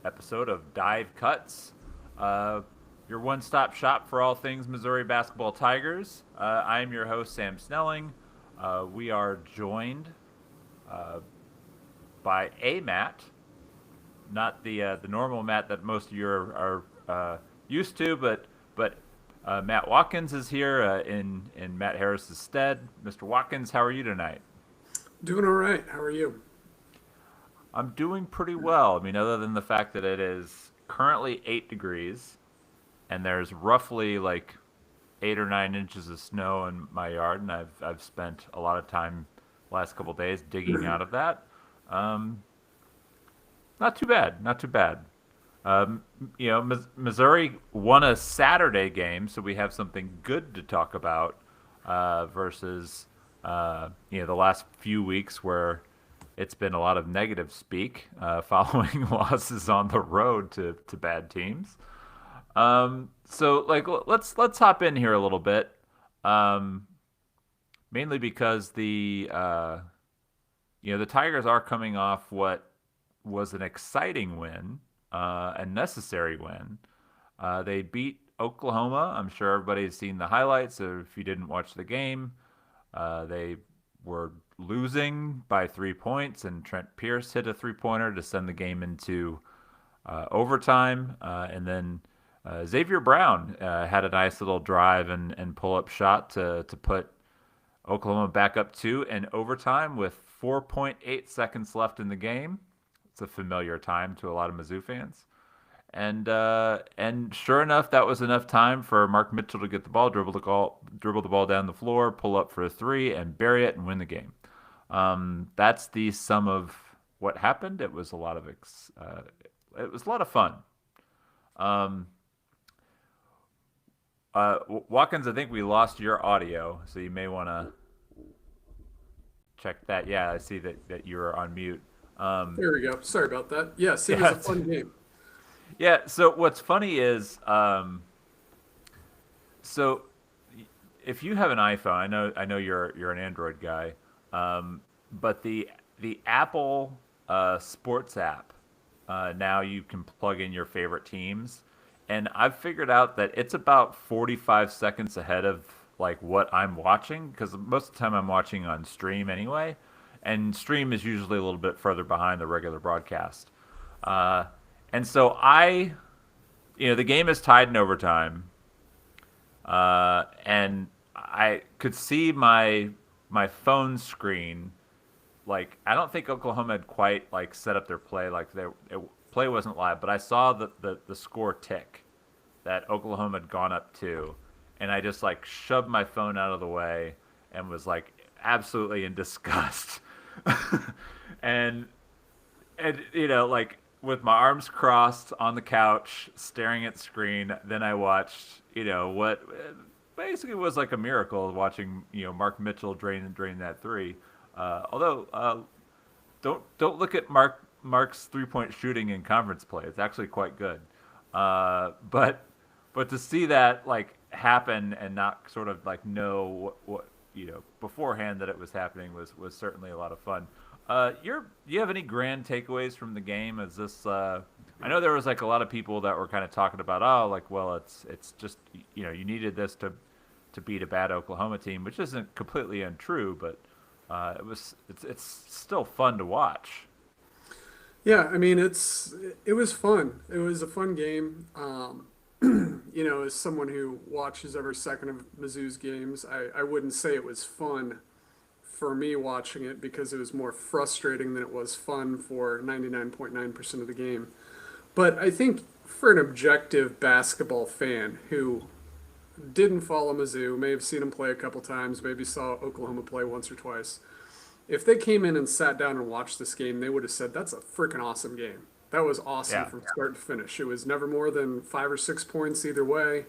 episode of Dive Cuts, uh, your one-stop shop for all things Missouri Basketball Tigers. I'm your host, Sam Snelling. We are joined uh, by a Matt, not the normal Matt that most of you are used to, but Matt Watkins is here in Matt Harris's stead. Mr. Watkins, how are you tonight? Doing all right. How are you? I'm doing pretty well. I mean, other than the fact that it is currently 8 degrees and there's roughly like 8 or 9 inches of snow in my yard, and I've spent a lot of time last couple days digging out of that. Um, Not too bad. Not too bad. Um, Missouri won a Saturday game, so we have something good to talk about versus the last few weeks where it's been a lot of negative speak following losses on the road to bad teams. So like let's hop in here a little bit, um, mainly because the Tigers are coming off what was an exciting win, a necessary win. They beat Oklahoma. I'm sure everybody's seen the highlights. So if you didn't watch the game, they were losing by 3 points, and Trent Pierce hit a three-pointer to send the game into overtime. And then Xavier Brown had a nice little drive and pull-up shot to put Oklahoma back up two in overtime with 4.8 seconds left in the game. It's a familiar time to a lot of Mizzou fans. And sure enough, that was enough time for Mark Mitchell to get the ball, dribble the ball down the floor, pull up for a three, and bury it and win the game. That's the sum of what happened. It was a lot of fun. Um, Watkins, I think we lost your audio, so you may want to check that. Yeah, I see that you're on mute. Um, There we go. Sorry about that. Yes, it was yeah, a fun game. yeah. So what's funny is, so if you have an iPhone, I know you're an Android guy, but the Apple Sports app, now you can plug in your favorite teams, and I've figured out that it's about 45 seconds ahead of like what I'm watching, because most of the time I'm watching on stream anyway, and stream is usually a little bit further behind the regular broadcast. Uh, and so the game is tied in overtime, and I could see my phone screen. Like, I don't think Oklahoma had quite like set up their play. Like, play wasn't live, but I saw the score tick that Oklahoma had gone up to, and I just like shoved my phone out of the way and was like absolutely in disgust. and like with my arms crossed on the couch, staring at the screen. Then I watched, what basically was like a miracle, watching Mark Mitchell drain that three. Although don't look at Mark's 3 point shooting in conference play; it's actually quite good. But to see that like happen and not sort of like know what beforehand that it was happening was certainly a lot of fun. Do you have any grand takeaways from the game? Is this? I know there was like a lot of people that were kind of talking about, oh, like, well, it's just you needed this to beat a bad Oklahoma team, which isn't completely untrue, but it's still fun to watch. Yeah, I mean it was fun. It was a fun game. As someone who watches every second of Mizzou's games, I wouldn't say it was fun for me watching it because it was more frustrating than it was fun for 99.9% of the game. But I think for an objective basketball fan who didn't follow Mizzou, may have seen them play a couple times, maybe saw Oklahoma play once or twice, if they came in and sat down and watched this game, they would have said, that's a freaking awesome game. That was awesome Yeah. from start to finish. It was never more than 5 or 6 points either way.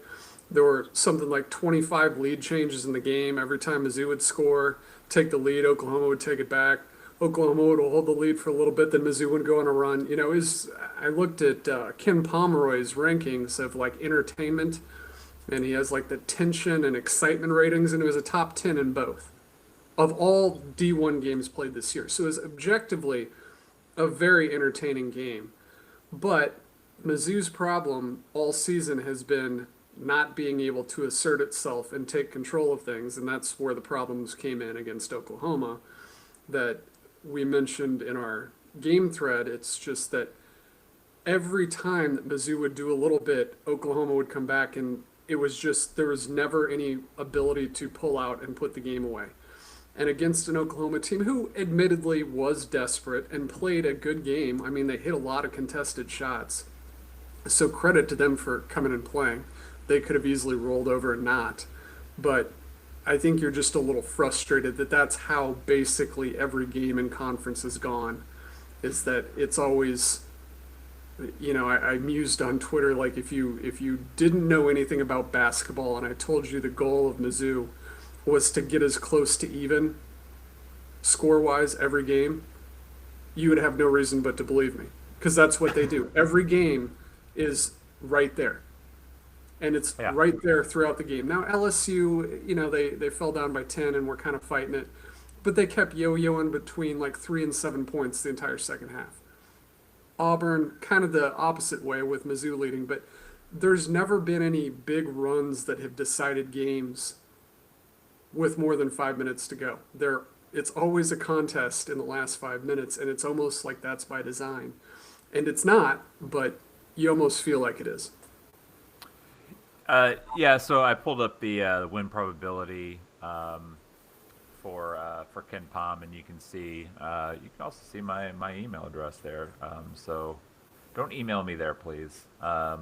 There were something like 25 lead changes in the game. Every time Mizzou would score, take the lead, Oklahoma would take it back. Oklahoma would hold the lead for a little bit, then Mizzou would go on a run. I looked at Ken Pomeroy's rankings of like entertainment, and he has like the tension and excitement ratings, and it was a top 10 in both of all D1 games played this year. So it was objectively a very entertaining game. But Mizzou's problem all season has been not being able to assert itself and take control of things, and that's where the problems came in against Oklahoma that we mentioned in our game thread. It's just that every time that Mizzou would do a little bit, Oklahoma would come back, and it was just there was never any ability to pull out and put the game away. And against an Oklahoma team who admittedly was desperate and played a good game, I mean, they hit a lot of contested shots. So credit to them for coming and playing. They could have easily rolled over and not. But I think you're just a little frustrated that that's how basically every game in conference has gone. Is that it's always, I mused on Twitter like if you didn't know anything about basketball and I told you the goal of Mizzou was to get as close to even score wise every game, you would have no reason but to believe me because that's what they do. Every game is right there. And it's Yeah. right there throughout the game. Now LSU, they fell down by 10 and were kind of fighting it, but they kept yo-yoing between like 3 and 7 points the entire second half. Auburn, kind of the opposite way with Mizzou leading, but there's never been any big runs that have decided games with more than 5 minutes to go. It's always a contest in the last 5 minutes, and it's almost like that's by design. And it's not, but you almost feel like it is. Yeah, so I pulled up the win probability for Ken Palm, and you can see you can also see my email address there. So don't email me there, please. Uh,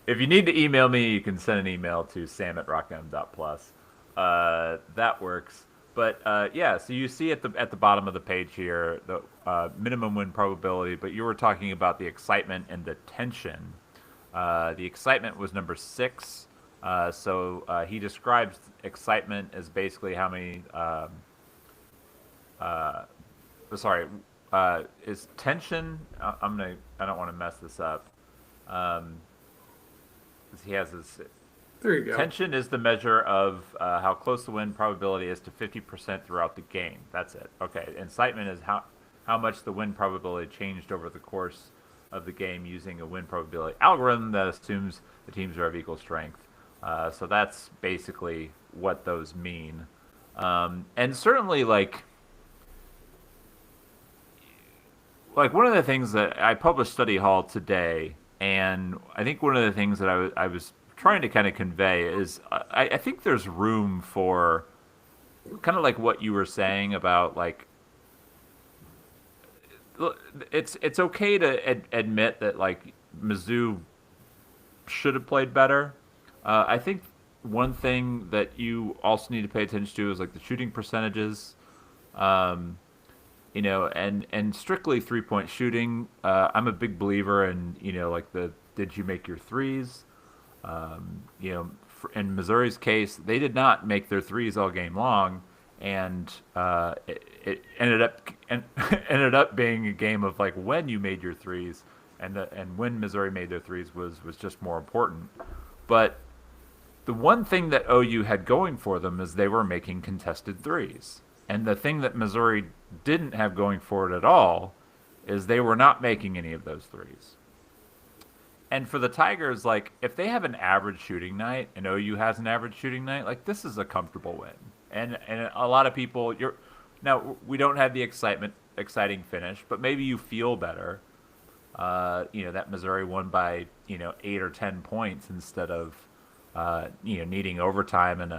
if you need to email me, you can send an email to sam@rockm.plus. That works. But yeah, so you see at the bottom of the page here the minimum win probability. But you were talking about the excitement and the tension. The excitement was number 6. So he describes excitement as basically how many. Sorry, is tension? I don't want to mess this up. Um, 'Cause he has his There you go. tension is the measure of how close the win probability is to 50% throughout the game. That's it. Okay. Incitement is how much the win probability changed over the course of the game using a win probability algorithm that assumes the teams are of equal strength. So that's basically what those mean. And certainly, like one of the things that I published Study Hall today, and I think one of the things that I was trying to kind of convey is I think there's room for kind of like what you were saying about like it's okay to admit that like Mizzou should have played better. I think one thing that you also need to pay attention to is like the shooting percentages. Um, and strictly 3-point shooting. I'm a big believer in like the did you make your threes? In Missouri's case, they did not make their threes all game long, and it ended up being a game of like when you made your threes, and when Missouri made their threes was just more important. But the one thing that OU had going for them is they were making contested threes. And the thing that Missouri didn't have going for it at all is they were not making any of those threes. And for the Tigers, like if they have an average shooting night and OU has an average shooting night, like this is a comfortable win. And a lot of people you're now we don't have the exciting finish, but maybe you feel better. That Missouri won by 8 or 10 points instead of needing overtime in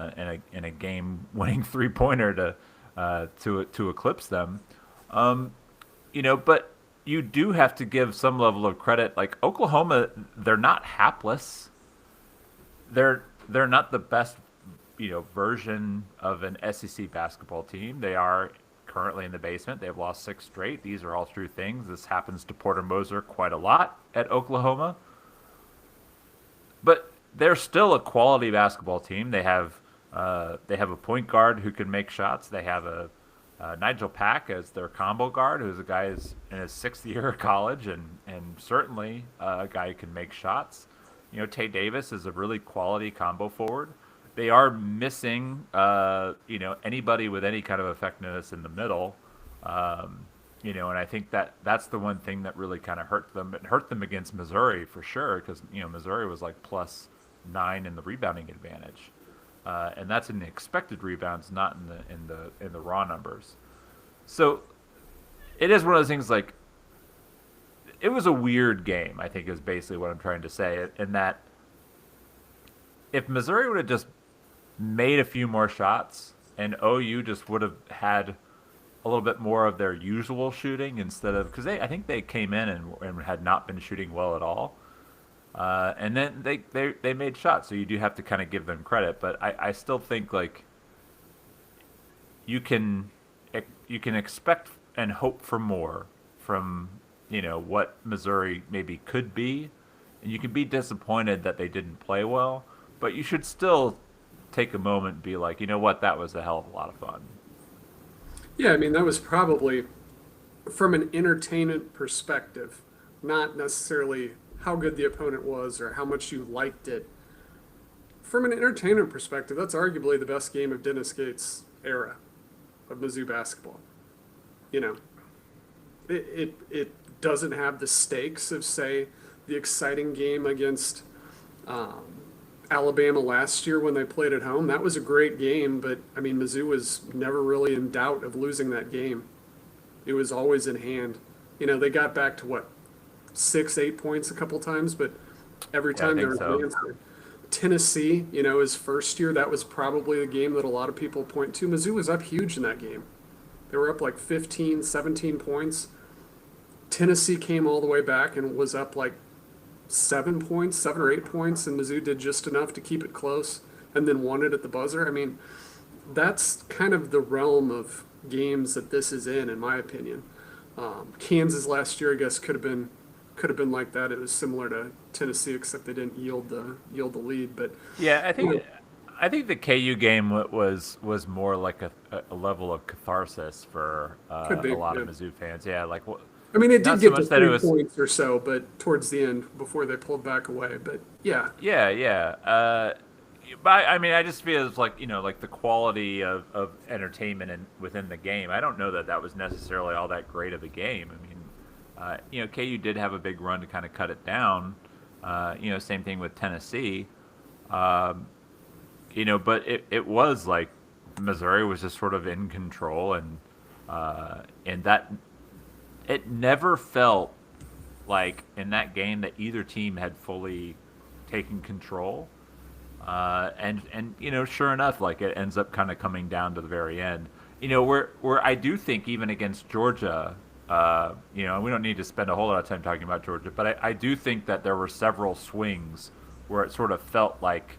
a game winning 3-pointer to eclipse them. But you do have to give some level of credit. Like Oklahoma, they're not hapless. They're not the best version of an SEC basketball team. They are currently in the basement. They've lost 6 straight. These are all true things. This happens to Porter Moser quite a lot at Oklahoma. But they're still a quality basketball team. They have a point guard who can make shots. They have a Nigel Pack as their combo guard, who's a guy who's in his 6th year of college and certainly a guy who can make shots. Tay Davis is a really quality combo forward. They are missing, anybody with any kind of effectiveness in the middle. And I think that that's the one thing that really kind of hurt them. It hurt them against Missouri for sure because Missouri was like +9 in the rebounding advantage, and that's in the expected rebounds, not in the raw numbers. So it is one of those things like it was a weird game. I think is basically what I'm trying to say, in that if Missouri would have just made a few more shots and OU just would have had a little bit more of their usual shooting instead of because I think they came in and had not been shooting well at all, and then they made shots. So you do have to kind of give them credit, but I still think like you can you can expect and hope for more from what Missouri maybe could be, and you can be disappointed that they didn't play well, but you should still take a moment and be like, you know what, that was a hell of a lot of fun. Yeah, I mean, that was probably from an entertainment perspective, not necessarily how good the opponent was or how much you liked it. From an entertainment perspective, that's arguably the best game of Dennis Gates' era of Mizzou basketball. You know, it doesn't have the stakes of, say, the exciting game against um, Alabama last year when they played at home. That was a great game, but I mean, Mizzou was never really in doubt of losing that game. It was always in hand. They got back to what, 6, 8 points a couple times, but every Yeah, I time there think was an so. answer. Tennessee, his first year, that was probably the game that a lot of people point to. Mizzou was up huge in that game. They were up like 15, 17 points. Tennessee came all the way back and was up like 7 points, 7 or 8 points, and Mizzou did just enough to keep it close and then won it at the buzzer. I mean, that's kind of the realm of games that this is in my opinion. Kansas last year, I guess, could have been like that. It was similar to Tennessee, except they didn't yield the lead. But Yeah, you know, I think the KU game was more like a level of catharsis for could a be. lot of Yeah. Mizzou fans. Yeah, like I mean, it did not so get to much that it three was. points or so, but towards the end, before they pulled back away. But yeah, Yeah, yeah. But I mean, I just feel it's like like the quality of entertainment within the game. I don't know that that was necessarily all that great of a game. I mean, KU did have a big run to kind of cut it down. Same thing with Tennessee. Um, but it was like Missouri was just sort of in control, and that it never felt like in that game that either team had fully taken control. And sure enough, like it ends up kind of coming down to the very end. Where I do think even against Georgia, we don't need to spend a whole lot of time talking about Georgia, but I do think that there were several swings where it sort of felt like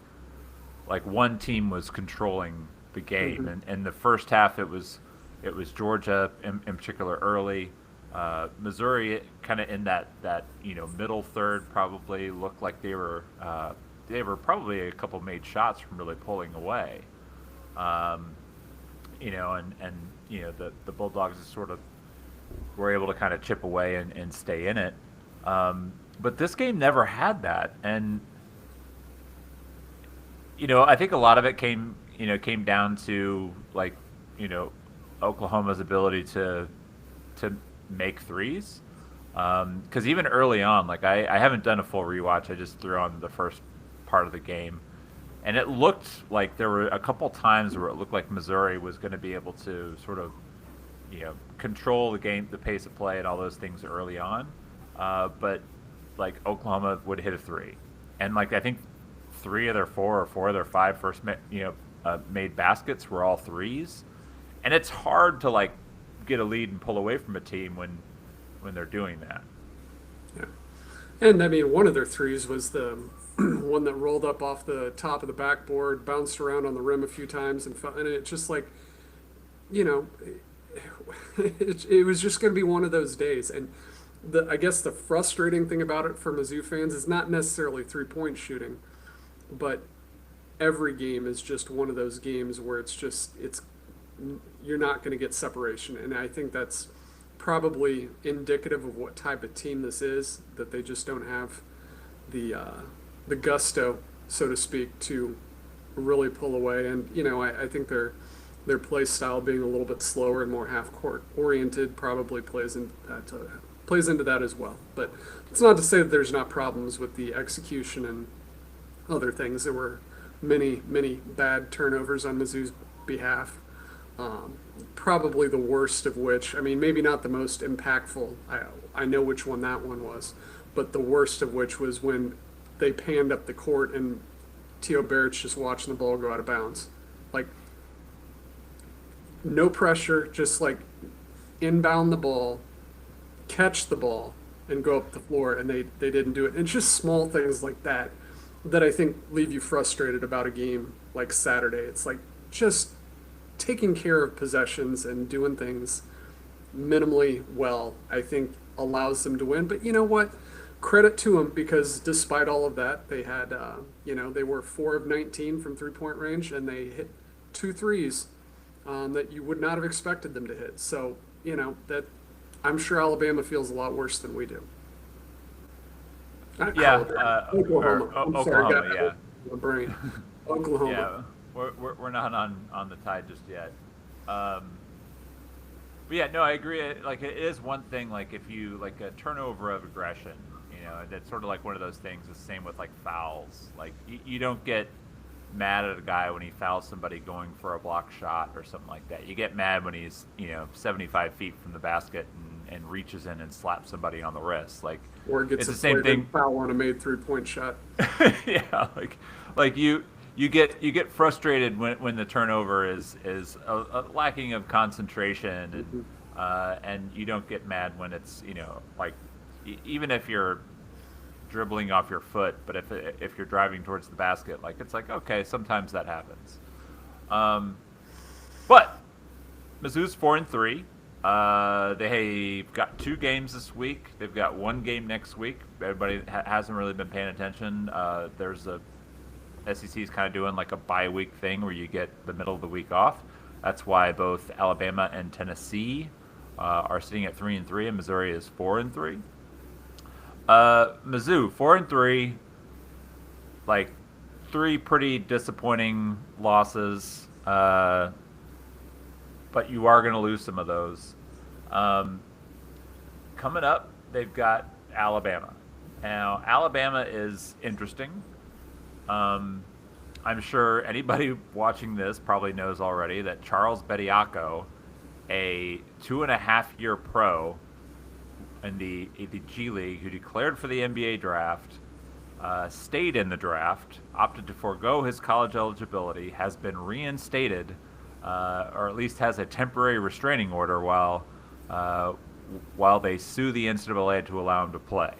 one team was controlling the game, hmm and the first half it was Georgia in particular early. Missouri kind of in that middle third probably looked like they were probably a couple made shots from really pulling away. Um, the Bulldogs sort of were able to kind of chip away and stay in it. But this game never had that, and I think a lot of it came down to like you know Oklahoma's ability to make threes. Because even early on, like I haven't done a full rewatch. I just threw on the first part of the game, and it looked like there were a couple times where it looked like Missouri was going to be able to sort of control the game, the pace of play, and all those things early on. But like Oklahoma would hit a three, and like I think 3 of their 4 or 4 of their 5 first made baskets were all threes, and it's hard to like get a lead and pull away from a team when they're doing that. yeah. And I mean, one of their threes was the one that rolled up off the top of the backboard, bounced around on the rim a few times, and it just like, you know, it was just going to be one of those days. And I guess the frustrating thing about it for Mizzou fans is not necessarily 3-point shooting, but every game is just one of those games where it's you're not going to get separation, and I think that's probably indicative of what type of team this is, that they just don't have the gusto, so to speak, to really pull away. And I think they're their play style being a little bit slower and more half court oriented probably plays into that as well. But it's not to say that there's not problems with the execution and other things. There were many bad turnovers on Mizzou's behalf. Probably the worst of which, I mean, maybe not the most impactful. I know which one that one was, but the worst of which was when they panned up the court and Tio Barrett's just watching the ball go out of bounds. Like, no pressure, just like inbound the ball, catch the ball, and go up the floor, and they didn't do it. And it's just small things like that that I think leave you frustrated about a game like Saturday. It's like just taking care of possessions and doing things minimally well, I think allows them to win. But you know what? Credit to them because despite all of that, they had, they were 4 of 19 from 3-point range and they hit 2 threes that you would not have expected them to hit. So, that I'm sure Alabama feels a lot worse than we do. Yeah, Oklahoma. I'm sorry, Oklahoma, yeah. My brain. Oklahoma. Yeah, we're not on the Tide just yet. But yeah, no, I agree. Like it is one thing. Like if you like a turnover of aggression, that's sort of like one of those things. The same with like fouls. Like you don't get mad at a guy when he fouls somebody going for a block shot or something like that. You get mad when he's 75 feet from the basket and reaches in and slaps somebody on the wrist. Like or gets it's a the same thing. Foul on a made 3-point shot. Yeah, like you get frustrated when the turnover is a lacking of concentration and you don't get mad when it's like even if you're dribbling off your foot, but if you're driving towards the basket, like it's like okay, sometimes that happens. But Mizzou's 4-3. They've got 2 games this week. They've got 1 game next week. Everybody hasn't really been paying attention. There's a SEC is kind of doing like a bye week thing where you get the middle of the week off. That's why both Alabama and Tennessee are sitting at 3-3, and Missouri is 4-3. Mizzou 4-3, like 3 pretty disappointing losses, but you are going to lose some of those. Coming up, they've got Alabama. Now, Alabama is interesting. I'm sure anybody watching this probably knows already that Charles Bediako, a 2.5-year pro in the G League who declared for the NBA draft, stayed in the draft, opted to forego his college eligibility, has been reinstated, or at least has a temporary restraining order while they sue the NCAA to allow him to play.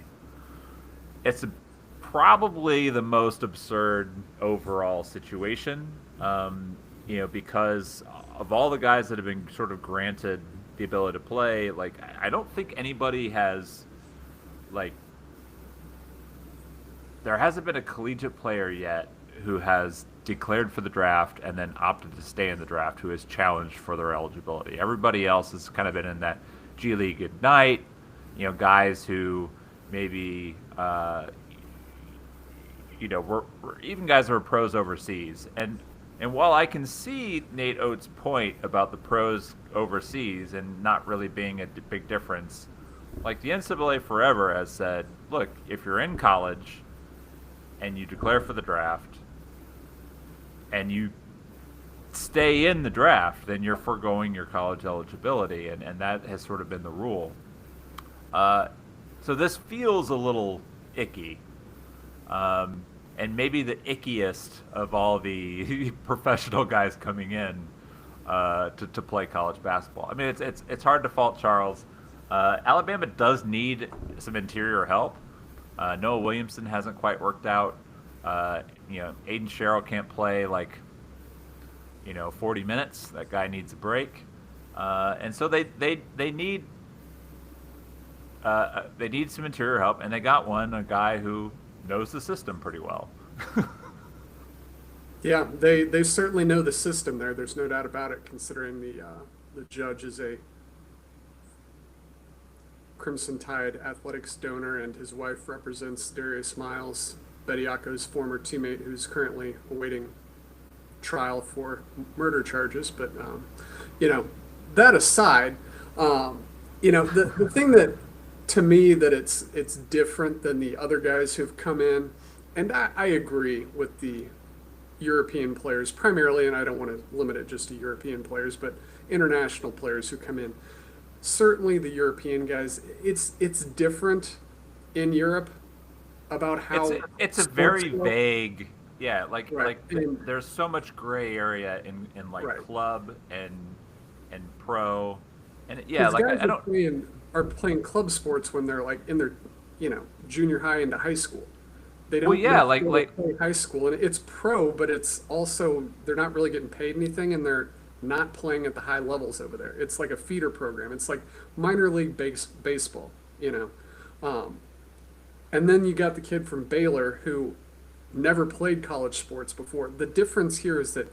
It's probably the most absurd overall situation, because of all the guys that have been sort of granted the ability to play, like I don't think anybody has, like, there hasn't been a collegiate player yet who has declared for the draft and then opted to stay in the draft who has challenged for their eligibility. Everybody else has kind of been in that G League Ignite, guys who maybe we're even guys who are pros overseas. And while I can see Nate Oates' point about the pros overseas and not really being a big difference, like the NCAA forever has said, look, if you're in college and you declare for the draft and you stay in the draft, then you're foregoing your college eligibility, and that has sort of been the rule. So this feels a little icky. And maybe the ickiest of all the professional guys coming in to play college basketball. I mean, it's hard to fault Charles. Alabama does need some interior help. Noah Williamson hasn't quite worked out. Aiden Sherrill can't play 40 minutes. That guy needs a break. And so they need some interior help, and they got a guy who knows the system pretty well. Yeah, they certainly know the system there. There's no doubt about it, considering the judge is a Crimson Tide athletics donor, and his wife represents Darius Miles, Bediako's former teammate, who's currently awaiting trial for murder charges. But you know, that aside, um, the thing that to me that it's different than the other guys who've come in, and I agree with the European players primarily, and I don't want to limit it just to European players, but international players who come in. Certainly, the European guys, it's different in Europe about how It's a sports very go. vague, yeah. Right. And, There's so much gray area in like right. club and pro, and yeah, Because like guys I don't. are playing club sports when they're like in their, junior high into high school. They Well, don't yeah, necessarily play high school, and it's pro, but it's also they're not really getting paid anything, and they're not playing at the high levels over there. It's like a feeder program. It's like minor league baseball, you know. Um, and then you got the kid from Baylor who never played college sports before. The difference here is that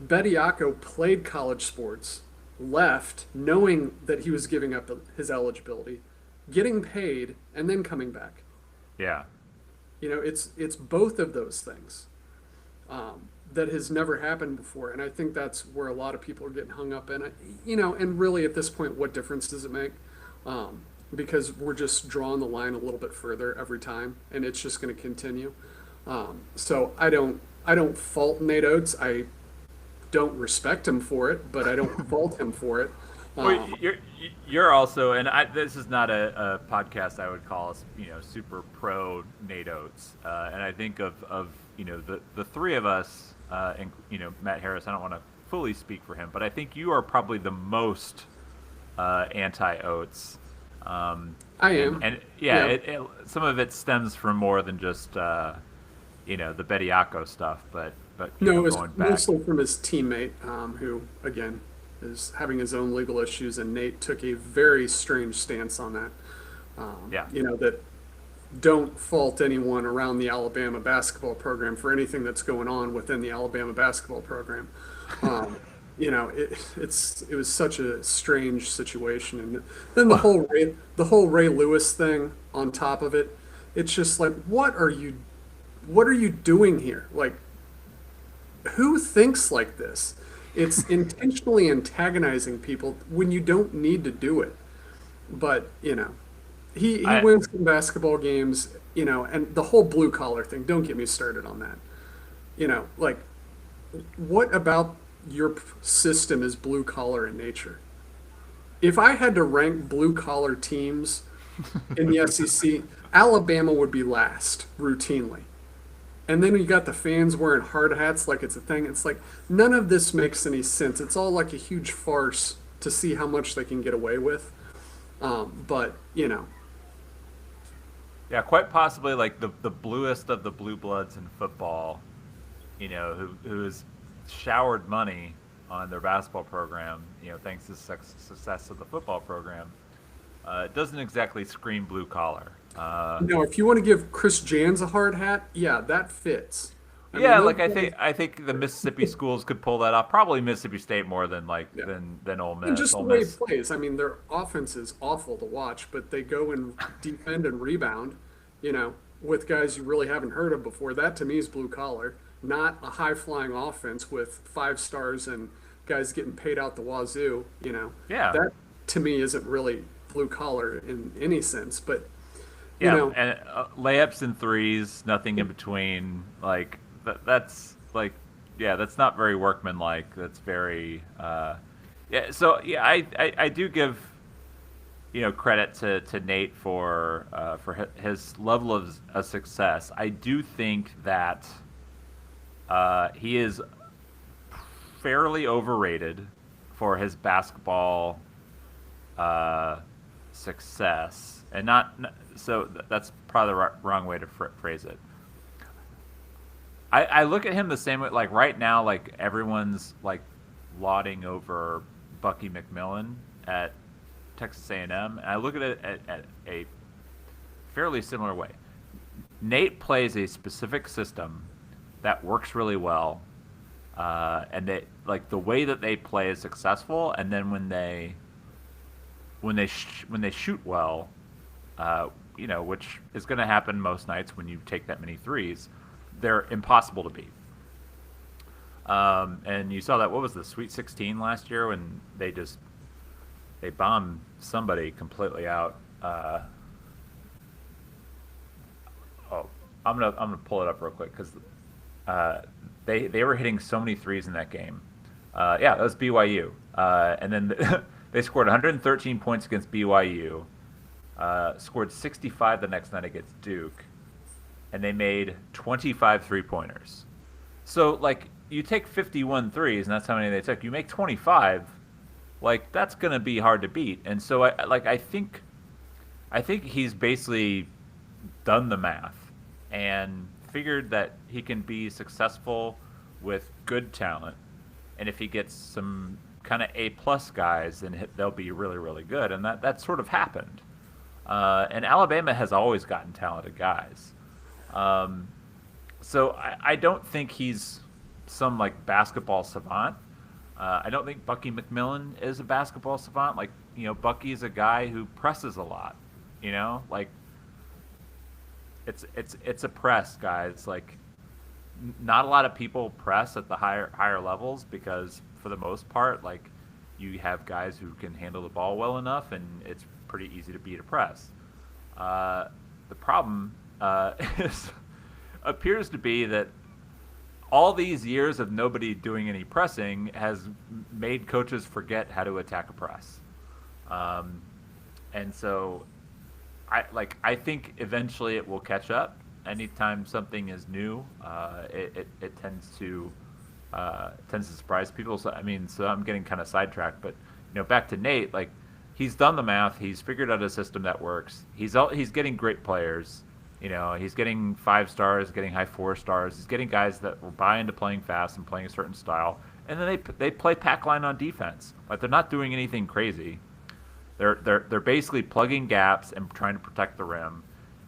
Bediako played college sports, left knowing that he was giving up his eligibility, getting paid, and then coming back. Yeah, It's both of those things that has never happened before, and I think that's where a lot of people are getting hung up in it. And really at this point, what difference does it make? Because we're just drawing the line a little bit further every time, and it's just going to continue. So I don't fault Nate Oates. I don't respect him for it, but I don't fault him for it. well, Um, you're also, and this is not a podcast I would call super pro Nate Oates, and I think of the three of us, and Matt Harris. I don't want to fully speak for him, but I think you are probably the most anti Oates. I And am. yeah, Yeah. some of it stems from more than just the Bediako stuff, but No, it was going back. mostly from his teammate, who, again, is having his own legal issues, and Nate took a very strange stance on that. Yeah, That don't fault anyone around the Alabama basketball program for anything that's going on within the Alabama basketball program. Um, it was such a strange situation, and then well, the whole Ray Lewis thing on top of it. It's just like, what are you doing here? Like, who thinks like this? It's intentionally antagonizing people when you don't need to do it. But, he I wins some basketball games, and the whole blue collar thing, don't get me started on that. Like, what about your system is blue collar in nature? If I had to rank blue collar teams in the SEC, Alabama would be last routinely. And then you got the fans wearing hard hats like it's a thing. It's like none of this makes any sense. It's all like a huge farce to see how much they can get away with. But yeah, quite possibly like the bluest of the blue bloods in football, who has showered money on their basketball program, thanks to the success of the football program. It doesn't exactly scream blue collar. if you want to give Chris Jans a hard hat, yeah, that fits. I mean, Yeah, those like guys, I think the Mississippi schools could pull that off. Probably Mississippi State more than yeah. than Ole And Miss. just the Ole way he Miss, plays. I mean, their offense is awful to watch, but they go and defend and rebound, with guys you really haven't heard of before. That to me is blue collar, not a high flying offense with 5 stars and guys getting paid out the wazoo. yeah, That to me isn't really blue collar in any sense. But, you yeah, know, and layups and threes, nothing in between. Like that's like, yeah, that's not very workmanlike. That's very, yeah. So yeah, I do give credit to Nate for his level of success. I do think that he is fairly overrated for his basketball success, and so that's probably the wrong way to phrase it. I look at him the same way. Like right now, like everyone's like lauding over Bucky McMillan at Texas A&M, and I look at it at a fairly similar way. Nate plays a specific system that works really well, and they like the way that they play is successful. And then when they shoot well, which is going to happen most nights when you take that many threes, they're impossible to beat. And you saw that, what was the Sweet 16 last year when they bombed somebody completely out. Oh, I'm gonna pull it up real quick because they were hitting so many threes in that game. Yeah, that was BYU, and then they scored 113 points against BYU. Scored 65 the next night against Duke, and they made 25 three-pointers. So, like, you take 51 threes, and that's how many they took. You make 25, like, that's going to be hard to beat. And so, I think he's basically done the math and figured that he can be successful with good talent. And if he gets some kind of A-plus guys, then they'll be really, really good. And that sort of happened. And Alabama has always gotten talented guys. Um, so I don't think he's some like basketball savant. I don't think Bucky McMillan is a basketball savant. Like, Bucky's a guy who presses a lot. Like it's a press, guys. Like, not a lot of people press at the higher levels because for the most part, like, you have guys who can handle the ball well enough, and it's pretty easy to beat a press. The problem is appears to be that all these years of nobody doing any pressing has made coaches forget how to attack a press. And so I think eventually it will catch up. Anytime something is new, it tends to surprise people. So I'm getting kind of sidetracked, but back to Nate. Like, he's done the math. He's figured out a system that works. He's getting great players. He's getting 5 stars, getting high 4 stars. He's getting guys that will buy into playing fast and playing a certain style. And then they play pack line on defense. Like, they're not doing anything crazy. They're basically plugging gaps and trying to protect the rim.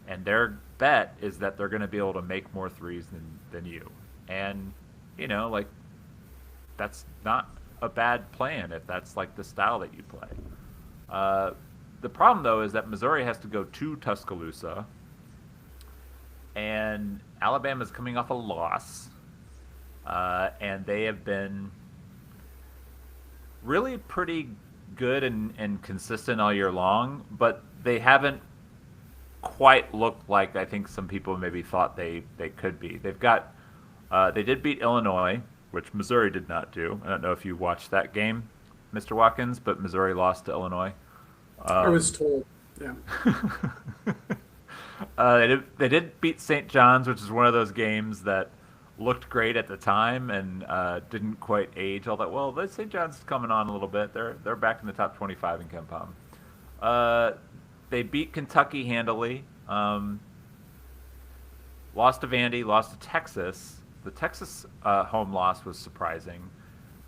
And their bet is that they're going to be able to make more threes than you. And like, that's not a bad plan if that's like the style that you play. The problem though is that Missouri has to go to Tuscaloosa, and Alabama's coming off a loss, and they have been really pretty good and consistent all year long, but they haven't quite looked like I think some people maybe thought they could be. They did beat Illinois, which Missouri did not do. I don't know if you watched that game, Mr. Watkins, but Missouri lost to Illinois. I was told, yeah. They did beat St. John's, which is one of those games that looked great at the time and didn't quite age all that well. But St. John's is coming on a little bit. They're back in the top 25 in KenPom. They beat Kentucky handily. Lost to Vandy, lost to Texas. The Texas home loss was surprising.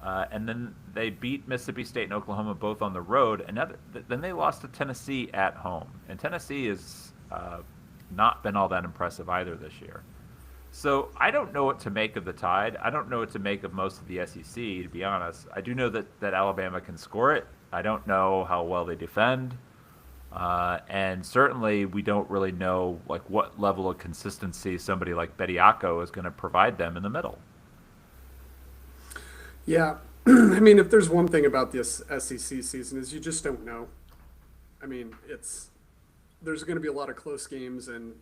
And then they beat Mississippi State and Oklahoma both on the road. And then they lost to Tennessee at home. And Tennessee has not been all that impressive either this year. So I don't know what to make of the Tide. I don't know what to make of most of the SEC, to be honest. I do know that Alabama can score it. I don't know how well they defend. And certainly we don't really know like what level of consistency somebody like Bediako is going to provide them in the middle. Yeah. If there's one thing about this SEC season is you just don't know. There's going to be a lot of close games and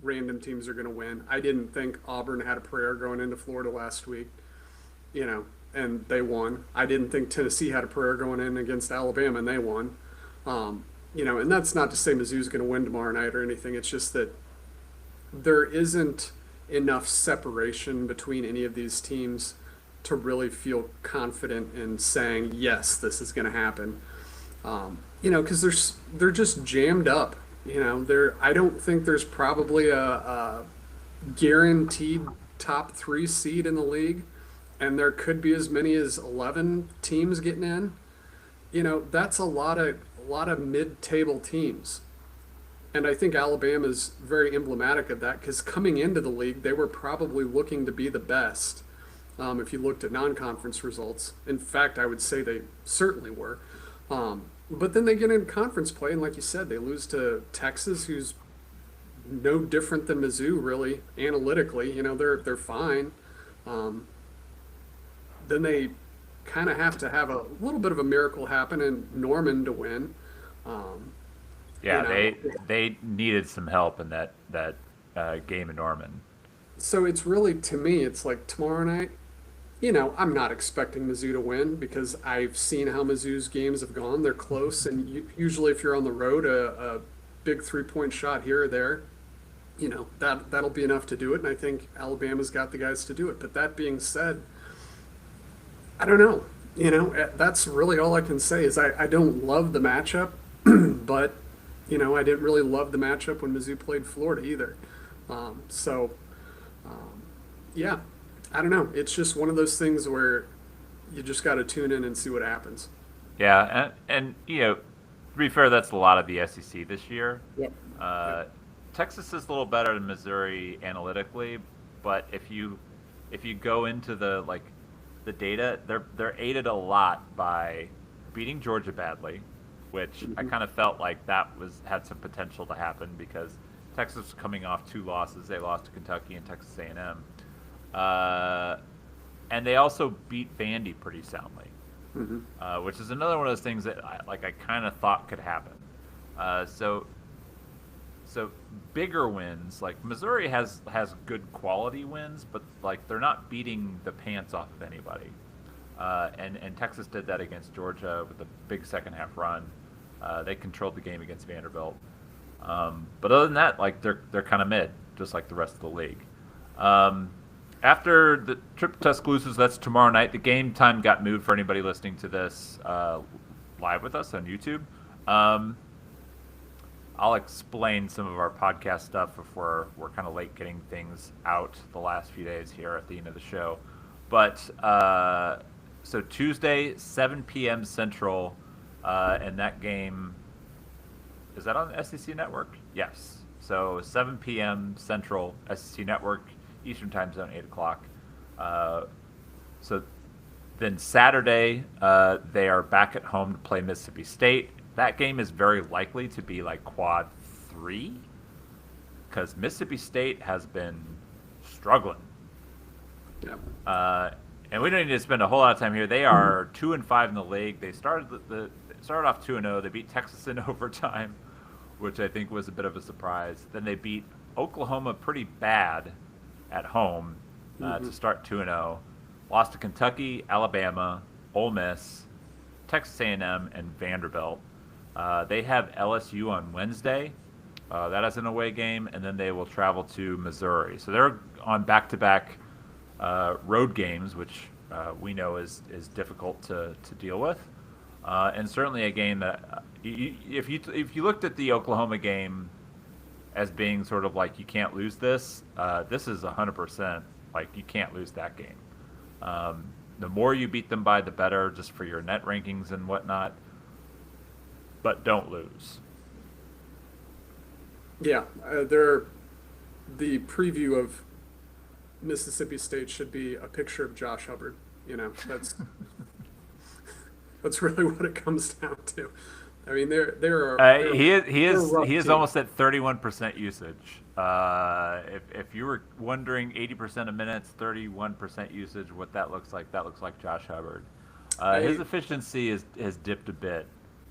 random teams are going to win. I didn't think Auburn had a prayer going into Florida last week, and they won. I didn't think Tennessee had a prayer going in against Alabama, and they won. And that's not to say Mizzou's going to win tomorrow night or anything. It's just that there isn't enough separation between any of these teams to really feel confident in saying, yes, this is going to happen. Because they're just jammed up. I don't think there's probably a guaranteed top 3 seed in the league, and there could be as many as 11 teams getting in. That's a lot of mid-table teams. And I think Alabama's very emblematic of that because coming into the league, they were probably looking to be the best if you looked at non-conference results. In fact, I would say they certainly were. But then they get into conference play, and like you said, they lose to Texas, who's no different than Mizzou, really, analytically. They're fine. then they kind of have to have a little bit of a miracle happen in Norman to win. Um, you Yeah, know, they needed some help in that game in Norman. so it's really, to me, it's like tomorrow night. I'm not expecting Mizzou to win because I've seen how Mizzou's games have gone. They're close, and usually, if you're on the road, a big 3-point shot here or there, that'll be enough to do it. And I think Alabama's got the guys to do it. But that being said, I don't know. That's really all I can say is I don't love the matchup, but I didn't really love the matchup when Mizzou played Florida either. So yeah, I don't know. It's just one of those things where you just got to tune in and see what happens. Yeah, and to be fair, that's a lot of the SEC this year. Yep. Yep. Uh, Texas is a little better than Missouri analytically, but if you go into the data, they're aided a lot by beating Georgia badly, which I Mhm. kind of felt like that had some potential to happen because Texas was coming off two losses. They lost to Kentucky and Texas A&M, and they also beat Vandy pretty soundly, Mhm. which is another one of those things that I kind of thought could happen. So bigger wins, like Missouri has good quality wins, but like they're not beating the pants off of anybody. And Texas did that against Georgia with a big second half run. They controlled the game against Vanderbilt. But other than that, like they're kind of mid, just like the rest of the league. Um, After the trip to Tuscaloosa, that's tomorrow night. The game time got moved for anybody listening to this live with us on YouTube. Um, I'll explain some of our podcast stuff if we're kind of late getting things out the last few days here at the end of the show. But so Tuesday, 7 p.m. Central, and that game is that on the SEC Network? Yes. So 7 p.m. Central, SEC Network, Eastern Time Zone, 8 o'clock. So then Saturday, they are back at home to play Mississippi State. That game is very likely to be like quad 3 because Mississippi State has been struggling. Yep. And we don't need to spend a whole lot of time here. They are 2-5 in the league. They started off 2-0. They beat Texas in overtime, which I think was a bit of a surprise. Then they beat Oklahoma pretty bad at home to start 2-0. Lost to Kentucky, Alabama, Ole Miss, Texas A&M, and Vanderbilt. They have LSU on Wednesday. That is an away game, and then they will travel to Missouri. So they're on back-to-back road games, which we know is difficult to deal with, and certainly a game that if you looked at the Oklahoma game as being sort of like you can't lose this, this is 100% like you can't lose that game. The more you beat them by, the better, just for your net rankings and whatnot. But don't lose. Yeah, the preview of Mississippi State should be a picture of Josh Hubbard. That's really what it comes down to. I mean, He is team. almost at 31% usage. If you were wondering 80% of minutes, 31% usage, what that looks like Josh Hubbard. His efficiency has dipped a bit.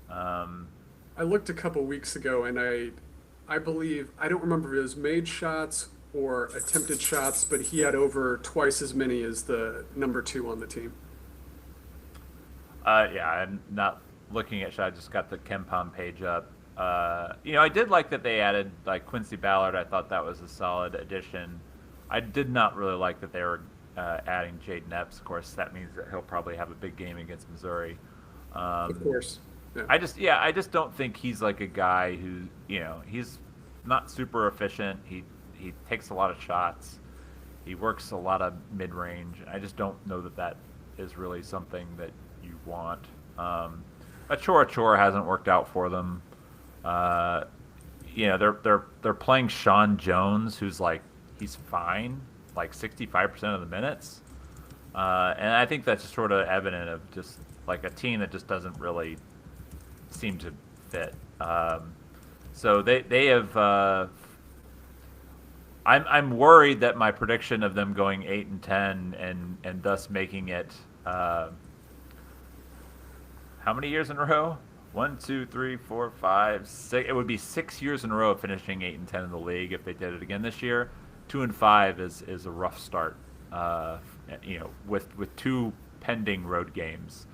I looked a couple weeks ago, and I believe, I don't remember if it was made shots or attempted shots, but he had over twice as many as the number 2 on the team. Yeah, I'm not looking at shot. I just got the KenPom page up. I did like that they added like Quincy Ballard. I thought that was a solid addition. I did not really like that they were adding Jaden Epps. Of course, that means that he'll probably have a big game against Missouri. Of course. Yeah. I just don't think he's like a guy who, he's not super efficient. He takes a lot of shots. He works a lot of mid-range. I just don't know that is really something that you want. Achor hasn't worked out for them. They're playing Sean Jones, who's like he's fine, like 65% of the minutes, and I think that's just sort of evident of just like a team that just doesn't really seem to fit. So they have. I'm worried that my prediction of them going 8-10 and thus making it Uh, how many years in a row? One, two, three, four, five, six. It would be 6 years in a row of finishing 8-10 in the league if they did it again this year. 2-5 is a rough start. Uh, with two pending road games,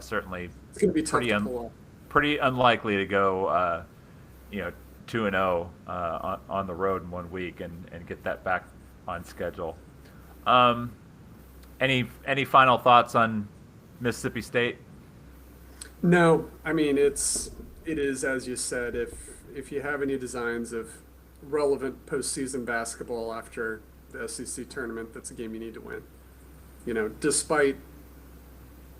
certainly It's going to be tough pretty to pull off. pretty unlikely to go, 2-0 on the road in 1 week and get that back on schedule. Um, any final thoughts on Mississippi State? No, I mean it is as you said. If you have any designs of relevant postseason basketball after the SEC tournament, that's a game you need to win. Despite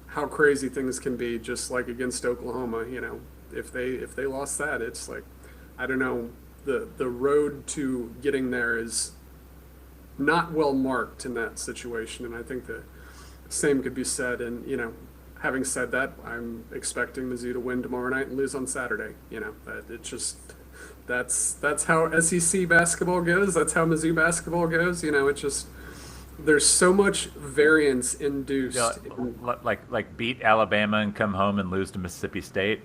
how crazy things can be, just like against Oklahoma, if they lost that, it's like, I don't know, the road to getting there is not well marked in that situation, and I think the same could be said. And having said that, I'm expecting Mizzou to win tomorrow night and lose on Saturday. That it just that's how SEC basketball goes. That's how Mizzou basketball goes. It just there's so much variance induced. Like beat Alabama and come home and lose to Mississippi State.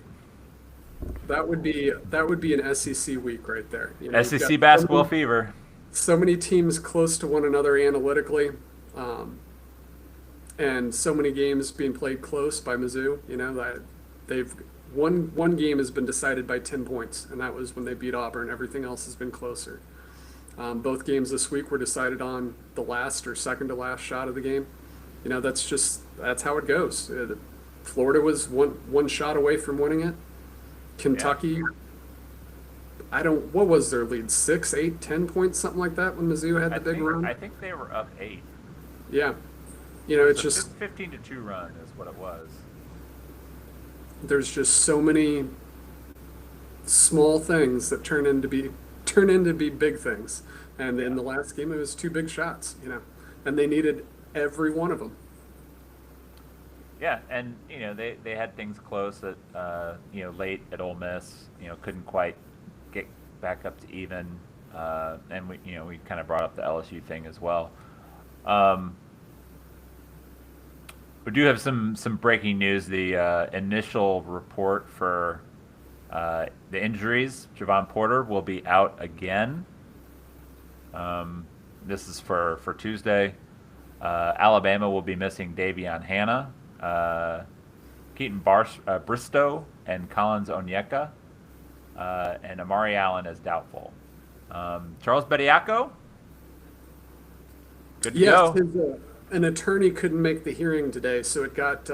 That would be an SEC week right there. You've got SEC basketball fever. so many teams close to one another analytically, and so many games being played close by Mizzou. That they've one game has been decided by 10 points, and that was when they beat Auburn. Everything else has been closer. Both games this week were decided on the last or second to last shot of the game. That's how it goes. Florida was one shot away from winning it. Kentucky, what was their lead? 6, 8, 10 points, something like that when Mizzou had the big run? I think they were up 8. Yeah. It's It's just, 15-2 run is what it was. there's just so many small things that turn into be big things. And in the last game, it was two big shots, and they needed every one of them. Yeah, and they had things close at late at Ole Miss. Couldn't quite get back up to even, and we kind of brought up the LSU thing as well. We do have some breaking news. The initial report for the injuries, Javon Porter will be out again. This is for Tuesday. Alabama will be missing Davion Hannah, Keaton Bristow, and Collins Onyeka, and Amari Allen is doubtful. Charles Bediako, good to Yes, go. an attorney couldn't make the hearing today, so it got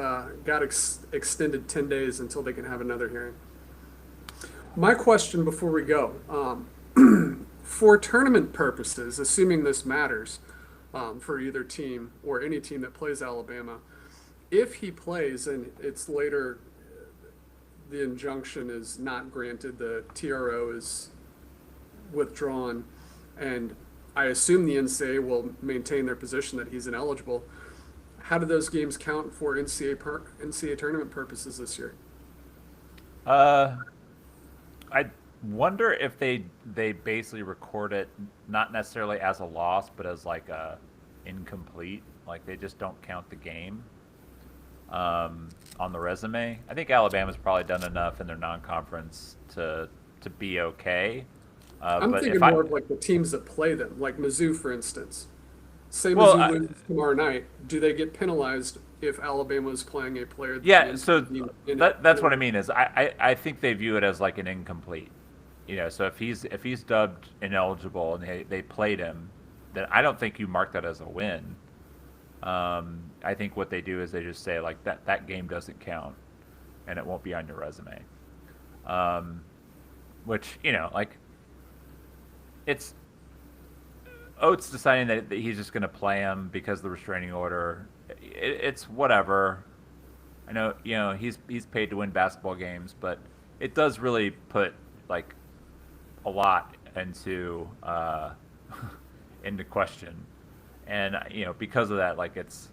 extended 10 days until they can have another hearing. My question before we go, for tournament purposes, assuming this matters for either team or any team that plays Alabama, if he plays and it's later, the injunction is not granted, the TRO is withdrawn, and I assume the NCAA will maintain their position that he's ineligible. How do those games count for NCAA tournament purposes this year? Uh, I wonder if they basically record it not necessarily as a loss, but as like a incomplete. Like they just don't count the game on the resume. I think Alabama's probably done enough in their non-conference to be okay. I'm But thinking if I more of like the teams that play them, like Mizzou, for instance. Say well, Mizzou loses tomorrow night, do they get penalized if Alabama is playing a player that yeah, the so team in it? that's what I mean is I think they view it as like an incomplete. So if he's dubbed ineligible and they played him, then I don't think you mark that as a win. I think what they do is they just say like that game doesn't count, and it won't be on your resume. Which like it's Oates deciding that he's just going to play him because of the restraining order. It's whatever. I know he's paid to win basketball games, but it does really put like a lot into into question, and because of that, like it's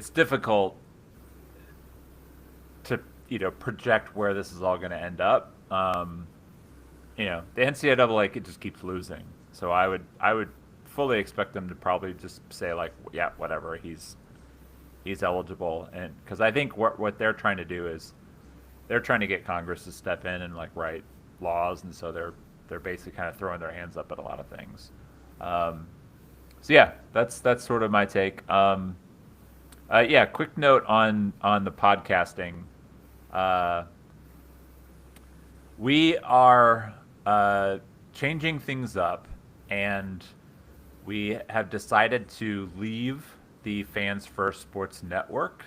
difficult to project where this is all going to end up. The NCAA it just keeps losing, so I would fully expect them to probably just say like, yeah, whatever, he's he's eligible, and because I think what they're trying to do is they're trying to get Congress to step in and like write laws, and so they're basically kind of throwing their hands up at a lot of things. So yeah, that's sort of my take. Yeah, quick note on the podcasting. We are changing things up, and we have decided to leave the Fans First Sports Network,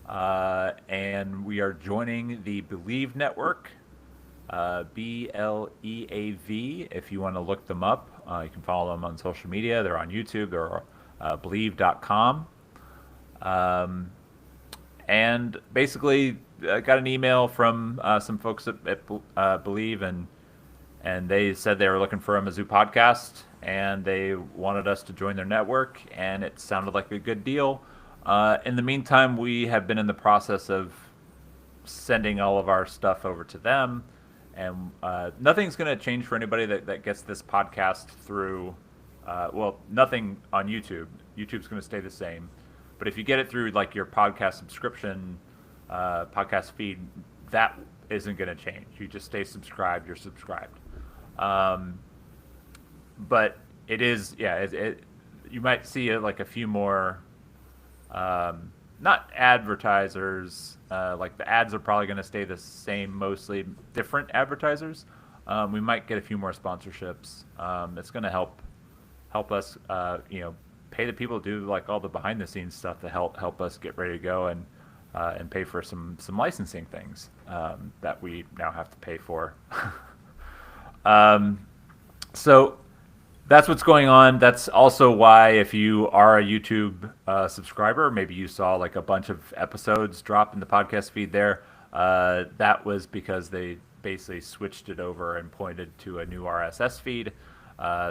and we are joining the Believe Network, BLEAV. If you want to look them up, you can follow them on social media. They're on YouTube. They're Believe.com. And basically, I got an email from some folks at Believe, and they said they were looking for a Mizzou podcast, and they wanted us to join their network, and it sounded like a good deal. In the meantime, we have been in the process of sending all of our stuff over to them, and nothing's going to change for anybody that gets this podcast through, well, nothing on YouTube. YouTube's going to stay the same. But if you get it through like your podcast subscription, podcast feed, that isn't going to change. You just stay subscribed. You're subscribed. But it is, yeah. You might see like a few more, not advertisers. Like the ads are probably going to stay the same, mostly different advertisers. We might get a few more sponsorships. It's going to help us, pay the people to do like all the behind the scenes stuff to help us get ready to go, and pay for some licensing things that we now have to pay for. So that's what's going on. That's also why if you are a YouTube subscriber, maybe you saw like a bunch of episodes drop in the podcast feed there. That was because they basically switched it over and pointed to a new RSS feed.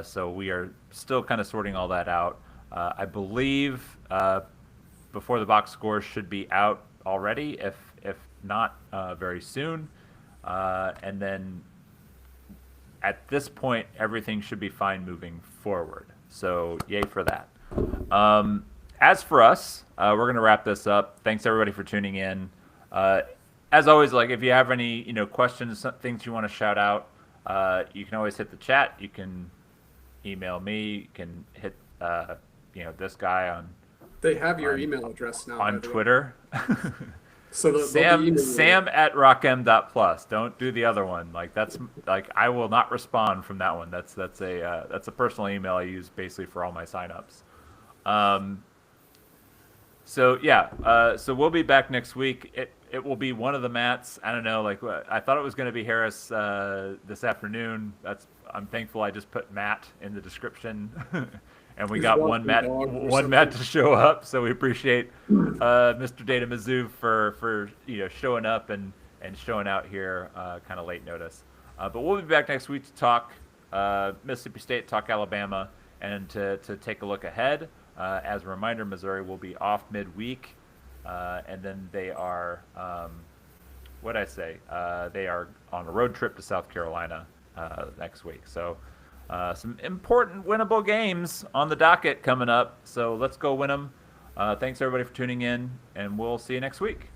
So we are still kind of sorting all that out. I believe Before the Box Score should be out already, if not very soon. And then at this point, everything should be fine moving forward. So yay for that. As for us, we're going to wrap this up. Thanks everybody for tuning in. As always, like if you have any questions, things you want to shout out, you can always hit the chat. You can email me. You can hit this guy on. They have your email address now on Twitter. So Sam at rockm.plus. Don't do the other one. Like that's like I will not respond from that one. That's a personal email I use basically for all my signups. So yeah. So we'll be back next week. It will be one of the Matts. I don't know. Like I thought it was going to be Harris this afternoon. I'm thankful I just put Matt in the description. And we got one Matt to show up, so we appreciate Mr. Data Mizzou for showing up and showing out here kind of late notice. But we'll be back next week to talk Mississippi State, talk Alabama, and to take a look ahead. As a reminder, Missouri will be off midweek, and then they are they are on a road trip to South Carolina next week. So. Some important winnable games on the docket coming up, so let's go win them. Thanks everybody for tuning in, and we'll see you next week.